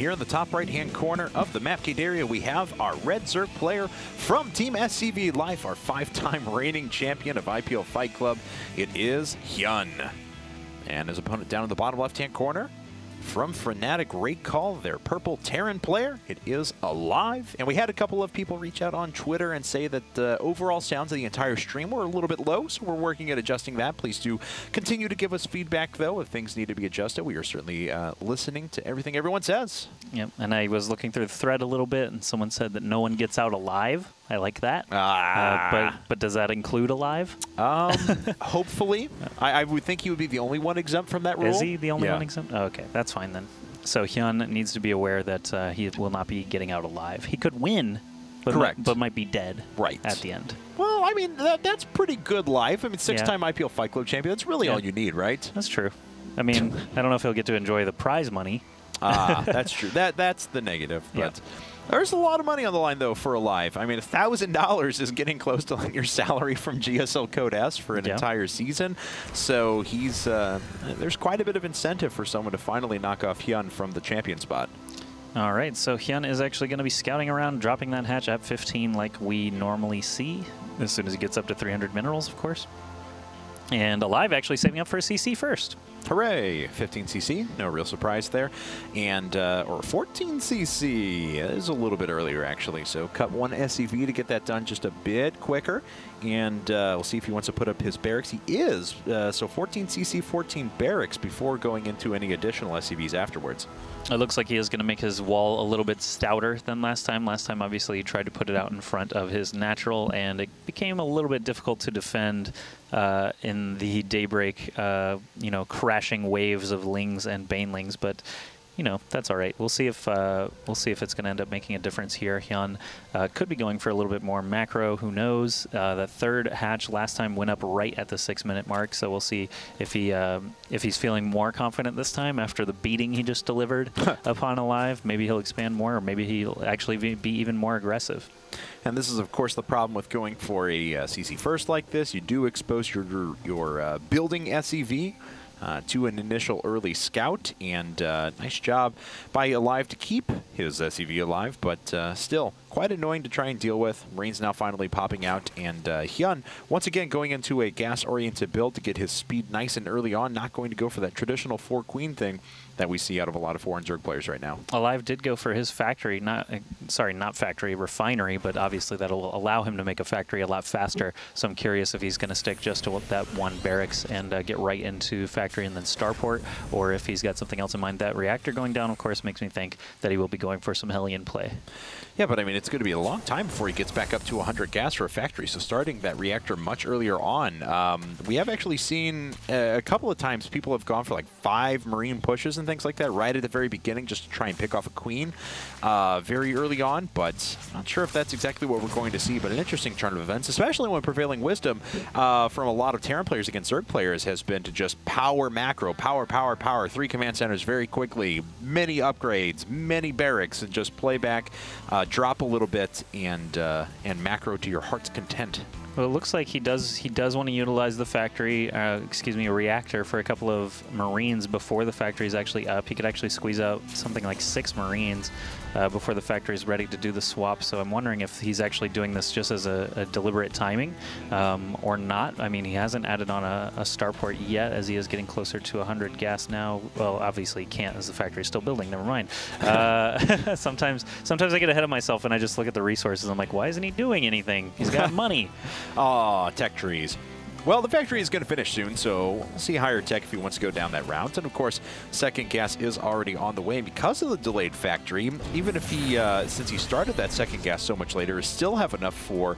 here in the top right-hand corner of the map, Khaydaria, we have our Red Zerg player from Team SCV.Live, our 5-time reigning champion of IPL Fight Club. It is HyuN. And his opponent down in the bottom left-hand corner, from Fnatic Rate Call, their purple Terran player, it is Alive. And we had a couple of people reach out on Twitter and say that the overall sounds of the entire stream were a little bit low, so we're working at adjusting that. Please do continue to give us feedback, though, if things need to be adjusted. We are certainly listening to everything everyone says. Yep, and I was looking through the thread a little bit, and someone said that no one gets out alive. I like that. But does that include Alive? Hopefully. I would think he would be the only one exempt from that rule. Is he the only one exempt? Oh, okay, that's fine then. So HyuN needs to be aware that he will not be getting out alive. He could win, but, but might be dead at the end. Well, I mean, that's pretty good life. I mean, 6-time IPL Fight Club champion. That's really all you need, right? That's true. I mean, I don't know if he'll get to enjoy the prize money. That's true. That's the negative. But there's a lot of money on the line, though, for Alive. I mean, $1,000 is getting close to like your salary from GSL Code S for an entire season. So he's there's quite a bit of incentive for someone to finally knock off HyuN from the champion spot. All right, so HyuN is actually going to be scouting around, dropping that hatch at 15 like we normally see, as soon as he gets up to 300 minerals, of course. And Alive actually saving up for a CC first. Hooray! 15 CC, no real surprise there. And, or 14 CC, it is a little bit earlier actually. So cut one SCV to get that done just a bit quicker. And we'll see if he wants to put up his barracks. He is, so 14 CC, 14 barracks before going into any additional SCVs afterwards. It looks like he is going to make his wall a little bit stouter than last time. Last time, obviously, he tried to put it out in front of his natural, and it became a little bit difficult to defend in the Daybreak, you know, crashing waves of Lings and Banelings, but you know, that's all right. We'll see if it's going to end up making a difference here. HyuN could be going for a little bit more macro. Who knows? The third hatch last time went up right at the 6-minute mark, so we'll see if he's feeling more confident this time after the beating he just delivered upon Alive. Maybe he'll expand more, or maybe he'll actually be even more aggressive. And this is, of course, the problem with going for a CC first like this. You do expose your building SCV to an initial early scout, and nice job by Alive to keep his SCV alive, but still quite annoying to try and deal with. Rain's now finally popping out, and HyuN once again going into a gas-oriented build to get his speed nice and early on, not going to go for that traditional 4-queen thing that we see out of a lot of foreign Zerg players right now. Alive did go for his factory, not factory, refinery, but obviously that'll allow him to make a factory a lot faster, so I'm curious if he's going to stick just to that one barracks and get right into factory and then starport, or if he's got something else in mind. That reactor going down, of course, makes me think that he will be going for some Hellion play. Yeah, but I mean, it's going to be a long time before he gets back up to 100 gas for a factory, so starting that reactor much earlier on. We have actually seen a couple of times people have gone for like 5 Marine pushes and things like that right at the very beginning just to try and pick off a queen very early on, but I'm not sure if that's exactly what we're going to see, but an interesting turn of events, especially when Prevailing Wisdom from a lot of Terran players against Zerg players has been to just power macro, power, 3 command centers very quickly, many upgrades, many barracks, and just play back, drop a little bit, and macro to your heart's content. Well, it looks like he does want to utilize the factory, excuse me, a reactor for a couple of Marines before the factory is actually up. He could actually squeeze out something like 6 Marines before the factory is ready to do the swap. So I'm wondering if he's actually doing this just as a deliberate timing or not. I mean, he hasn't added on a starport yet, as he is getting closer to 100 gas now. Well, obviously he can't, as the factory is still building. Never mind. Sometimes I get ahead of myself and I just look at the resources. I'm like, why isn't he doing anything? He's got money. Aw, tech trees. Well, the factory is going to finish soon, so we'll see higher tech if he wants to go down that route. And of course, second gas is already on the way. And because of the delayed factory, even if he, since he started that second gas so much later, still have enough for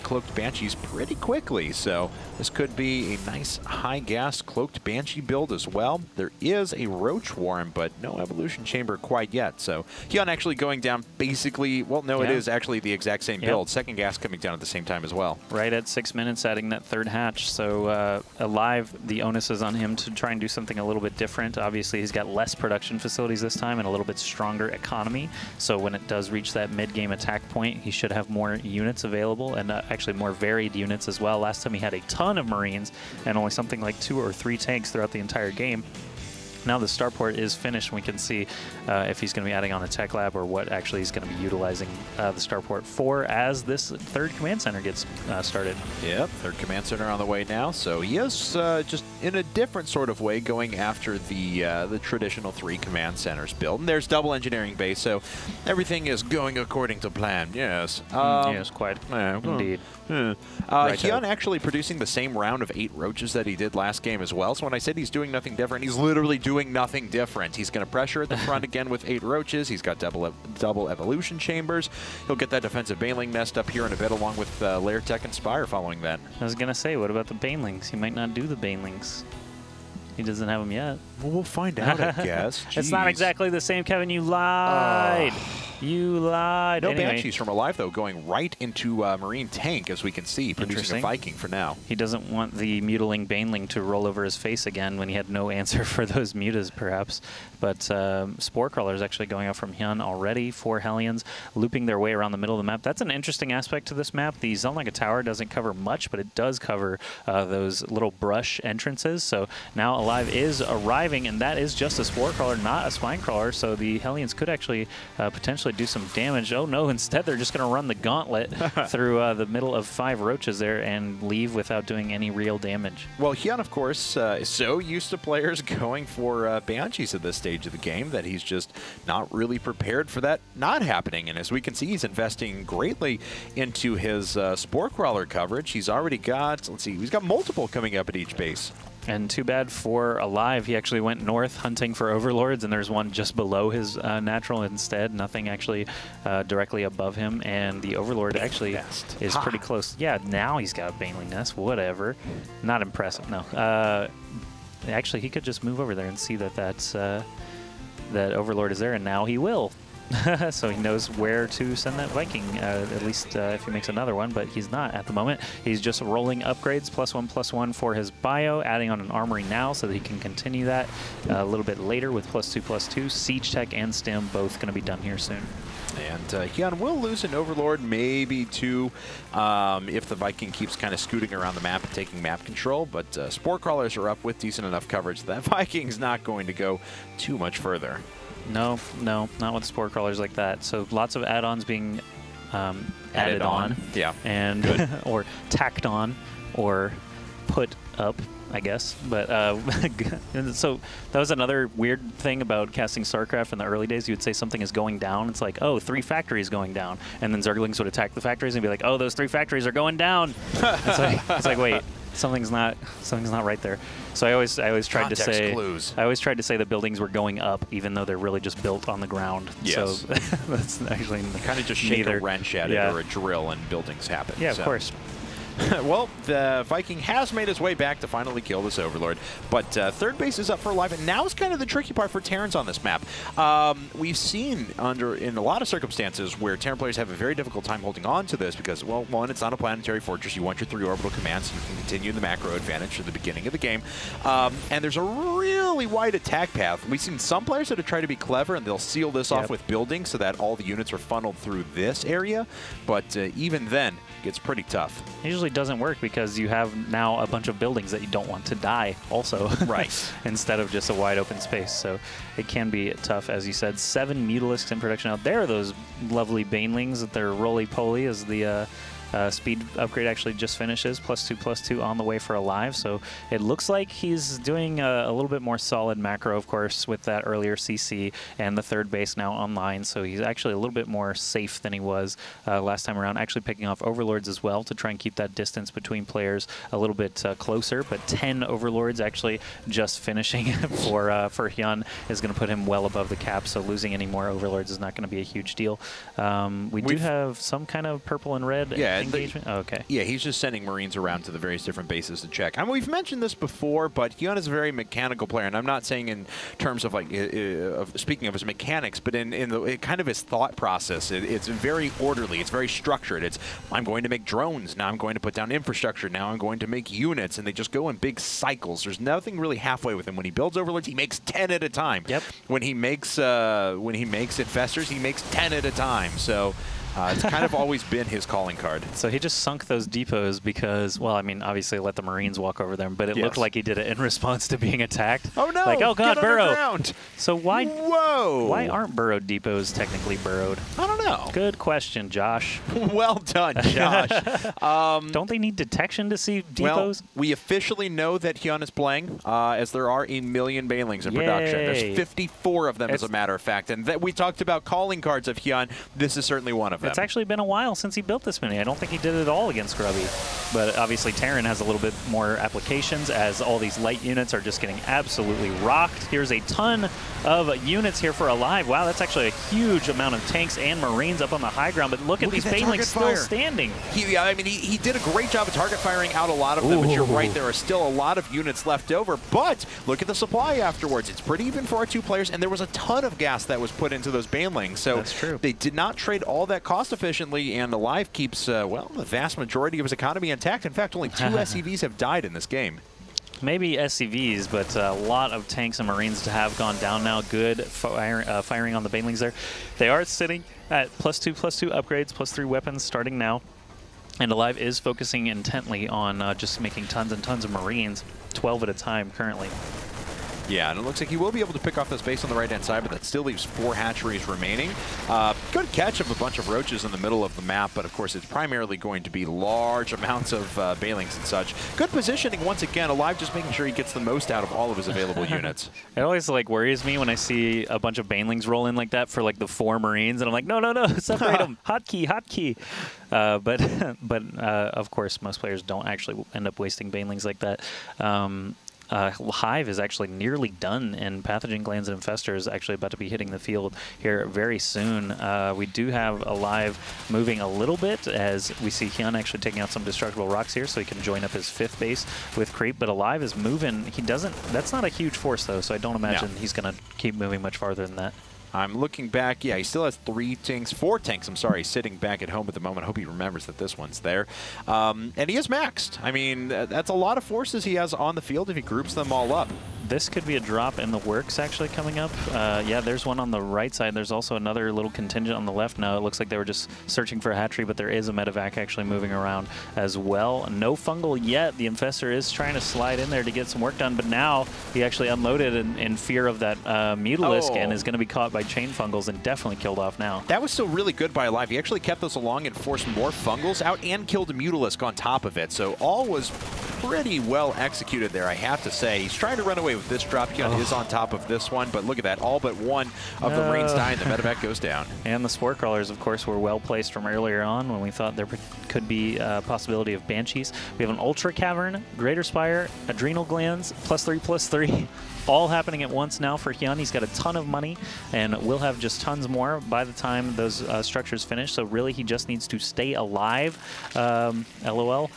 Cloaked Banshees pretty quickly. So this could be a nice high gas Cloaked Banshee build as well. There is a Roach Warren, but no Evolution Chamber quite yet. So HyuN actually going down basically, well, no, it is actually the exact same build. Second gas coming down at the same time as well. Right at 6 minutes, adding that third hatch. So Alive, the onus is on him to try and do something a little bit different. Obviously, he's got less production facilities this time and a little bit stronger economy. So when it does reach that mid-game attack point, he should have more units available and actually more varied units as well. Last time he had a ton of Marines and only something like 2 or 3 tanks throughout the entire game. now the starport is finished. We can see if he's going to be adding on a tech lab or what actually he's going to be utilizing the starport for as this third command center gets started. Yep, third command center on the way now. So he is just in a different sort of way going after the traditional 3 command centers build. And there's double engineering base, so everything is going according to plan. Yes. Yes, quite indeed. HyuN actually producing the same round of 8 roaches that he did last game as well. So when I said he's doing nothing different, he's literally doing nothing different. He's going to pressure at the front again with 8 roaches. He's got double evolution chambers. He'll get that defensive baneling nest up here in a bit, along with Lair Tech and Spire following that. I was going to say, what about the banelings? He might not do the banelings. He doesn't have them yet. Well, we'll find out, I guess. It's not exactly the same, Kevin. You lied. You lied. No anyway. Banshees from Alive, though, going right into Marine Tank, as we can see, producing a Viking for now. He doesn't want the mutiling Baneling to roll over his face again when he had no answer for those mutas, perhaps. But Spore Crawler is actually going out from HyuN already. 4 Hellions looping their way around the middle of the map. That's an interesting aspect to this map. The Zone Like a Tower doesn't cover much, but it does cover those little brush entrances. So now Alive is arriving, and that is just a Spore Crawler, not a Spine Crawler. So the Hellions could actually potentially do some damage. Oh no, instead they're just going to run the gauntlet through the middle of 5 roaches there and leave without doing any real damage. Well, HyuN, of course, is so used to players going for Banshees at this stage of the game that he's just not really prepared for that not happening. And as we can see, he's investing greatly into his Spore Crawler coverage. He's already got, let's see, he's got multiple coming up at each base. And too bad for Alive, he actually went north hunting for Overlords, and there's one just below his natural instead. Nothing actually directly above him, and the Overlord actually is pretty close. Yeah, now he's got a Baneling Nest, whatever. Not impressive, no. Actually, he could just move over there and see that that Overlord is there, and now he will. So he knows where to send that Viking, at least if he makes another one, but he's not at the moment. He's just rolling upgrades, +1/+1 for his bio, adding on an armory now so that he can continue that a little bit later with +2/+2. Siege Tech and Stim both going to be done here soon. And HyuN will lose an Overlord, maybe 2, if the Viking keeps kind of scooting around the map and taking map control. But Spore Crawlers are up with decent enough coverage. That Viking's not going to go too much further. No, not with Spore Crawlers like that. So lots of add-ons being added on. Yeah. And or tacked on or put up, I guess. But so that was another weird thing about casting StarCraft in the early days. You would say something is going down. It's like, oh, 3 factories going down. And then Zerglings would attack the factories and be like, oh, those 3 factories are going down. It's like, wait, something's not right there. So I always tried to say the buildings were going up, even though they're really just built on the ground. Yes. So that's actually kind of just shake a wrench at it or a drill and buildings happen. Yeah, of course. Well, the Viking has made his way back to finally kill this Overlord, but third base is up for Alive, and now is kind of the tricky part for Terrans on this map. We've seen in a lot of circumstances where Terran players have a very difficult time holding on to this because, well, one, it's not a planetary fortress. You want your 3 orbital commands so you can continue the macro advantage to the beginning of the game. And there's a really wide attack path. We've seen some players that have tried to be clever, and they'll seal this off with buildings so that all the units are funneled through this area, but even then, it gets pretty tough. Usually doesn't work because you have now a bunch of buildings that you don't want to die also. Right. Instead of just a wide open space. So it can be tough, as you said. 7 Mutalisks in production out there. Those lovely Banelings that they're roly-poly as the speed upgrade actually just finishes. +2/+2 on the way for Alive. So it looks like he's doing a little bit more solid macro, of course, with that earlier CC and the third base now online. So he's actually a little bit more safe than he was last time around. Actually picking off Overlords as well to try and keep that distance between players a little bit closer. But 10 Overlords actually just finishing for HyuN is going to put him well above the cap. So losing any more Overlords is not going to be a huge deal. We do have some kind of purple and red engagement? Oh, okay. Yeah, he's just sending Marines around to the various different bases to check. I mean, we've mentioned this before, but HyuN is a very mechanical player, and I'm not saying in terms of like speaking of his mechanics, but in the kind of his thought process. It's very orderly. It's very structured. It's I'm going to make drones. Now I'm going to put down infrastructure. Now I'm going to make units, and they just go in big cycles. There's nothing really halfway with him. When he builds Overlords, he makes 10 at a time. Yep. When he makes infestors, he makes 10 at a time. So. It's kind of always been his calling card. So he just sunk those depots because, well, I mean, obviously let the Marines walk over them, but it looked like he did it in response to being attacked. Oh, no. Like, oh, God, Get burrow. Underground. So why, Whoa. why aren't burrowed depots technically burrowed? I don't know. Good question, Josh. Well done, Josh. Don't they need detection to see depots? Well, we officially know that HyuN is playing, as there are 1 million banelings in production. There's 54 of them, as a matter of fact. And we talked about calling cards of HyuN. This is certainly one of them. It's actually been a while since he built this many. I don't think he did it all against Grubby. But obviously, Terran has a little bit more applications as all these light units are just getting absolutely rocked. Here's a ton of units here for Alive. Wow, that's actually a huge amount of tanks and Marines up on the high ground. But look at these banelings still standing. I mean, he did a great job of target firing out a lot of them, but you're right, there are still a lot of units left over. But look at the supply afterwards. It's pretty even for our two players, and there was a ton of gas that was put into those banelings. So that's true. They did not trade all that cost efficiently, and Alive keeps, well, the vast majority of his economy intact. In fact, only 2 SCVs have died in this game. Maybe SCVs, but a lot of tanks and Marines to have gone down now. Good firing on the banelings there. They are sitting at +2/+2 upgrades, +3 weapons starting now. And Alive is focusing intently on just making tons and tons of Marines, 12 at a time currently. Yeah, and it looks like he will be able to pick off this base on the right-hand side, but that still leaves 4 hatcheries remaining. Good catch of a bunch of roaches in the middle of the map, but of course it's primarily going to be large amounts of banelings and such. Good positioning once again. Alive just making sure he gets the most out of all of his available units. It always like worries me when I see a bunch of banelings roll in like that for like the 4 Marines, and I'm like, no, no, no, separate them. Hotkey, hotkey. But of course, most players don't actually end up wasting banelings like that. Hive is actually nearly done, and Pathogen Glands and Infestors actually about to be hitting the field here very soon. We do have Alive moving a little bit as we see HyuN actually taking out some Destructible Rocks here so he can join up his 5th base with Creep, but Alive is moving. He doesn't, that's not a huge force though, so I don't imagine he's going to keep moving much farther than that. I'm looking back. Yeah, he still has 4 tanks, I'm sorry, sitting back at home at the moment. I hope he remembers that this one's there. And he is maxed. I mean, that's a lot of forces he has on the field if he groups them all up. This could be a drop in the works actually coming up. Yeah, there's one on the right side. There's also another little contingent on the left now. It looks like they were just searching for a hatchery, but there is a medevac actually moving around as well. No fungal yet. The Infestor is trying to slide in there to get some work done, but now he actually unloaded in fear of that Mutalisk and is going to be caught by chain fungals and definitely killed off now. That was still really good by Alive. He actually kept those along and forced more fungals out and killed a Mutalisk on top of it. So all was pretty well executed there, I have to say. He's trying to run away with this drop. HyuN is on top of this one, but look at that. All but one of the Marines die and the medevac goes down. And the Spore Crawlers, of course, were well placed from earlier on when we thought there could be a possibility of Banshees. We have an Ultra Cavern, Greater Spire, Adrenal Glands, +3/+3. All happening at once now for HyuN. He's got a ton of money, and we'll have just tons more by the time those structures finish. So really, he just needs to stay alive, LOL,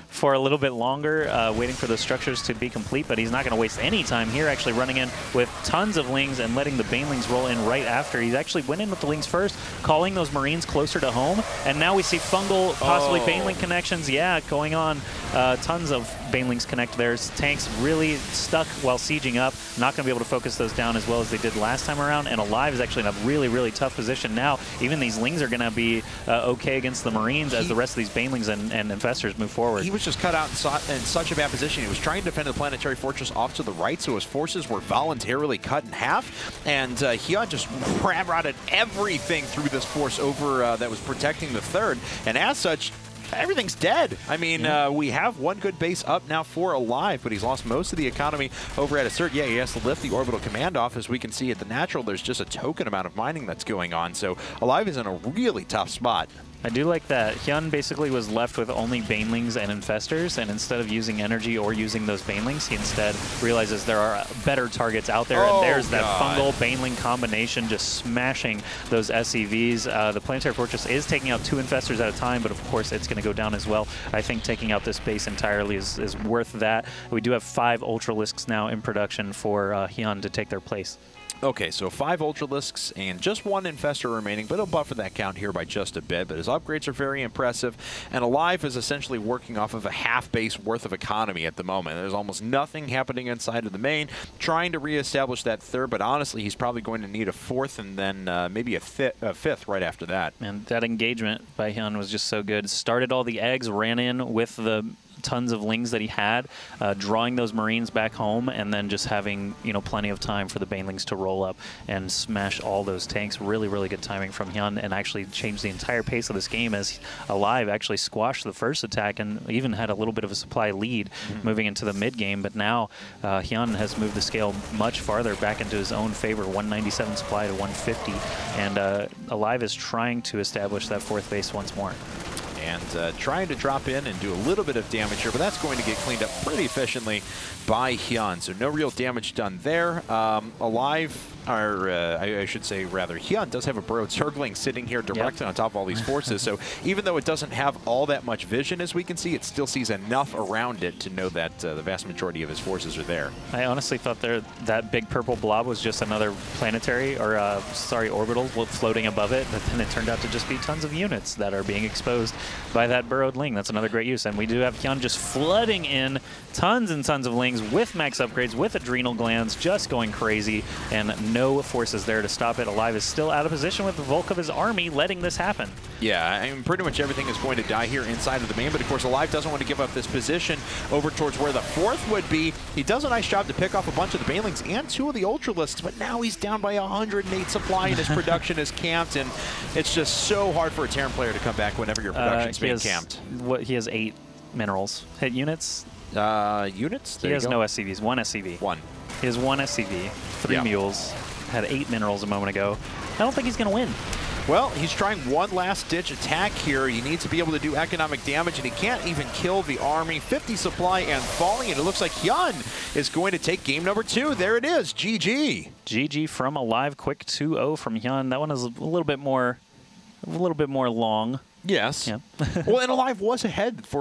for a little bit longer, waiting for the structures to be complete. But he's not going to waste any time here, actually running in with tons of Lings and letting the Banelings roll in right after. He actually went in with the Lings first, calling those Marines closer to home. And now we see fungal, possibly Baneling connections. Yeah, going on. Tons of Banelings connect. There's tanks really stuck while sieging up. Not going to be able to focus those down as well as they did last time around. And Alive is actually in a really, really tough position now. Even these Lings are going to be okay against the Marines as the rest of these Banelings and Infestors move forward. He was just cut out in such a bad position. He was trying to defend the Planetary Fortress off to the right, so his forces were voluntarily cut in half. And HyuN just routed everything through this force over that was protecting the 3rd. And as such, everything's dead. I mean, we have one good base up now for Alive, but he's lost most of the economy over at Assert. Yeah, he has to lift the Orbital Command off. As we can see at the natural, there's just a token amount of mining that's going on. So Alive is in a really tough spot. I do like that. HyuN basically was left with only Banelings and Infestors, and instead of using energy or using those Banelings, he instead realizes there are better targets out there, and there's that fungal Baneling combination just smashing those SCVs. The Planetary Fortress is taking out 2 Infestors at a time, but of course it's going to go down as well. I think taking out this base entirely is worth that. We do have 5 Ultralisks now in production for HyuN to take their place. Okay, so 5 Ultralisks and just 1 Infestor remaining, but he'll buffer that count here by just a bit. But his upgrades are very impressive, and Alive is essentially working off of a half base worth of economy at the moment. There's almost nothing happening inside of the main, trying to reestablish that third, but honestly, he's probably going to need a 4th and then maybe a 5th right after that. And that engagement by HyuN was just so good. Started all the eggs, ran in with the tons of lings that he had, drawing those Marines back home, and then just having, you know, plenty of time for the Banelings to roll up and smash all those tanks. Really, really good timing from HyuN, and actually changed the entire pace of this game as Alive actually squashed the first attack and even had a little bit of a supply lead moving into the mid game. But now HyuN has moved the scale much farther back into his own favor, 197 supply to 150, and Alive is trying to establish that 4th base once more. And trying to drop in and do a little bit of damage here, but that's going to get cleaned up pretty efficiently by HyuN. So no real damage done there. Alive, or I should say rather, HyuN does have a Burrowed Zergling sitting here directly on top of all these forces. So even though it doesn't have all that much vision, as we can see, it still sees enough around it to know that the vast majority of his forces are there. I honestly thought that big purple blob was just another planetary, or sorry, orbital floating above it, but then it turned out to just be tons of units that are being exposed by that Burrowed Ling. That's another great use. And we do have HyuN just flooding in tons and tons of Lings with max upgrades, with adrenal glands, just going crazy, and no forces there to stop it. Alive is still out of position with the bulk of his army letting this happen. Yeah, I mean, pretty much everything is going to die here inside of the main, but of course Alive doesn't want to give up this position over towards where the 4th would be. He does a nice job to pick off a bunch of the Banelings and 2 of the Ultralisks, but now he's down by 108 supply and his production is camped, and it's just so hard for a Terran player to come back whenever your production's being camped. He has 8 minerals. Hit units? Units? He has no SCVs. 1 SCV. 1. He has 1 SCV, 3 mules, had 8 minerals a moment ago. I don't think he's going to win. Well, he's trying one last-ditch attack here. He needs to be able to do economic damage, and he can't even kill the army. 50 supply and falling, and it looks like HyuN is going to take game number 2. There it is. GG. GG from Alive. Quick 2-0 from HyuN. That one is a little bit more long. Yes. Yeah. Well, and Alive was ahead for